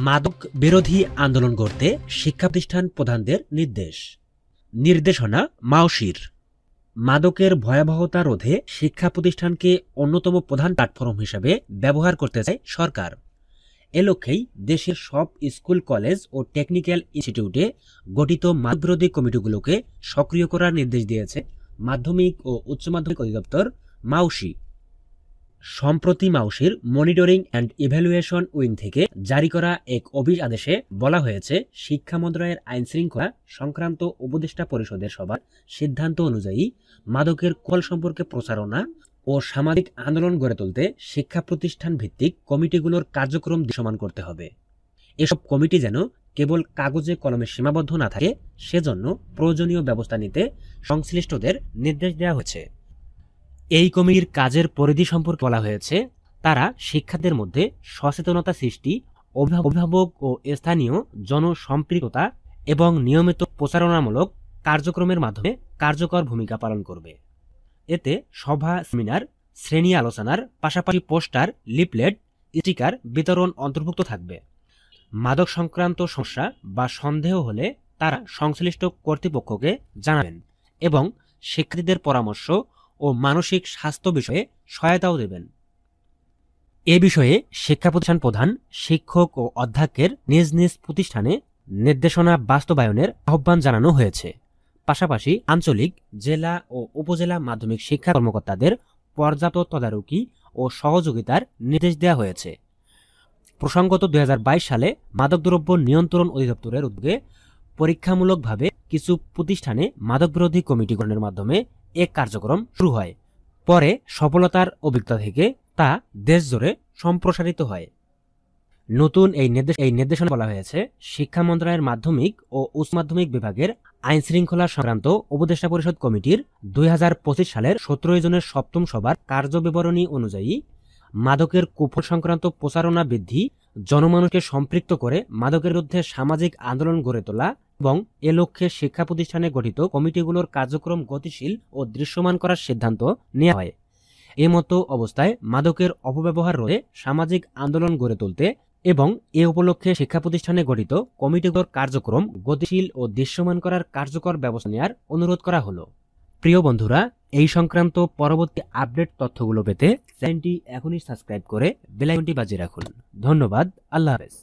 মাদক বিরোধী আন্দোলন করতে শিক্ষা প্রতিষ্ঠান প্রধানদের নির্দেশনা মাওশির। মাদকের ভয়াবহতা রোধে শিক্ষা প্রতিষ্ঠানকে অন্যতম প্রধান প্ল্যাটফর্ম হিসেবে ব্যবহার করতে চায় সরকার। এ লক্ষ্যেই দেশের সব স্কুল, কলেজ ও টেকনিক্যাল ইনস্টিটিউটে গঠিত মাদক বিরোধী কমিটিগুলোকে সক্রিয় করার নির্দেশ দিয়েছে মাধ্যমিক ও উচ্চ মাধ্যমিক অধিদপ্তর মাওশি। সম্প্রতি মাওশির মনিটরিং অ্যান্ড ইভ্যালুয়েশন উইং থেকে জারি করা এক আদেশে বলা হয়েছে, শিক্ষা মন্ত্রণালয়ের আইন শৃঙ্খলা সংক্রান্ত উপদেষ্টা পরিষদের সভার সিদ্ধান্ত অনুযায়ী মাদকের কুফল সম্পর্কে প্রচারণা ও সামাজিক আন্দোলন গড়ে তুলতে শিক্ষা প্রতিষ্ঠান ভিত্তিক কমিটিগুলোর কার্যক্রম দৃশ্যমান করতে হবে। এসব কমিটি যেন কেবল কাগজে কলমে সীমাবদ্ধ না থাকে, সেজন্য প্রয়োজনীয় ব্যবস্থা নিতে সংশ্লিষ্টদের নির্দেশ দেওয়া হয়েছে। এই কমিটির কাজের পরিধি সম্পর্কে বলা হয়েছে, তারা শিক্ষার্থীদের মধ্যে সচেতনতা সৃষ্টি, অভিভাবক ও স্থানীয় জনসম্পৃক্ততা এবং নিয়মিত প্রচারণামূলক কার্যক্রমের মাধ্যমে কার্যকর ভূমিকা পালন করবে। এতে সভা, সেমিনার, শ্রেণী আলোচনার পাশাপাশি পোস্টার, লিফলেট, স্টিকার বিতরণ অন্তর্ভুক্ত থাকবে। মাদক সংক্রান্ত সমস্যা বা সন্দেহ হলে তারা সংশ্লিষ্ট কর্তৃপক্ষকে জানাবেন এবং শিক্ষার্থীদের পরামর্শ ও মানসিক স্বাস্থ্য বিষয়ে সহায়তাও দেবেন। এ বিষয়ে শিক্ষা প্রতিষ্ঠান প্রধান, শিক্ষক ও অধ্যক্ষের নিজ নিজ প্রতিষ্ঠানে নির্দেশনা বাস্তবায়নের আহ্বান জানানো হয়েছে। পাশাপাশি আঞ্চলিক, জেলা ও উপজেলা মাধ্যমিক শিক্ষা কর্মকর্তাদের পর্যাপ্ত তদারকি ও সহযোগিতার নির্দেশ দেওয়া হয়েছে। প্রসঙ্গত 2022 সালে মাদকদ্রব্য নিয়ন্ত্রণ অধিদপ্তরের উদ্যোগে পরীক্ষামূলকভাবে কিছু প্রতিষ্ঠানে মাদক বিরোধী কমিটি গঠনের মাধ্যমে এক কার্যক্রম শুরু হয়। পরে সফলতার অভিজ্ঞতা থেকে তা দেশজুড়ে সম্প্রসারিত হয়। নতুন এই নির্দেশনা বলা হয়েছে, শিক্ষা মন্ত্রণালয়ের মাধ্যমিক ও উচ্চ মাধ্যমিক বিভাগের আইন শৃঙ্খলা সংক্রান্ত উপদেষ্টা পরিষদ কমিটির 2025 সালের 17 জনের সপ্তম সভার কার্যবিবরণী অনুযায়ী মাদকের কুফল সংক্রান্ত প্রচারণা বৃদ্ধি, জনমানুষকে সম্পৃক্ত করে মাদকের বিরুদ্ধে সামাজিক আন্দোলন গড়ে তোলা এবং এ লক্ষ্যে শিক্ষা প্রতিষ্ঠানে গঠিত কমিটিগুলোর কার্যক্রম গতিশীল ও দৃশ্যমান করার সিদ্ধান্ত নেওয়া হয়। এমতো অবস্থায় মাদকের অপব্যবহার রোধে সামাজিক আন্দোলন গড়ে তুলতে এবং এ উপলক্ষে শিক্ষা প্রতিষ্ঠানে গঠিত কমিটিগুলোর কার্যক্রম গতিশীল ও দৃশ্যমান করার কার্যকর ব্যবস্থা নেওয়ার অনুরোধ করা হলো। প্রিয় বন্ধুরা, এই সংক্রান্ত পরবর্তী আপডেট তথ্যগুলো পেতে চ্যানেলটি এখনই সাবস্ক্রাইব করে বেল আইকনটি বাজিয়ে রাখুন। ধন্যবাদ। আল্লাহ হাফেজ।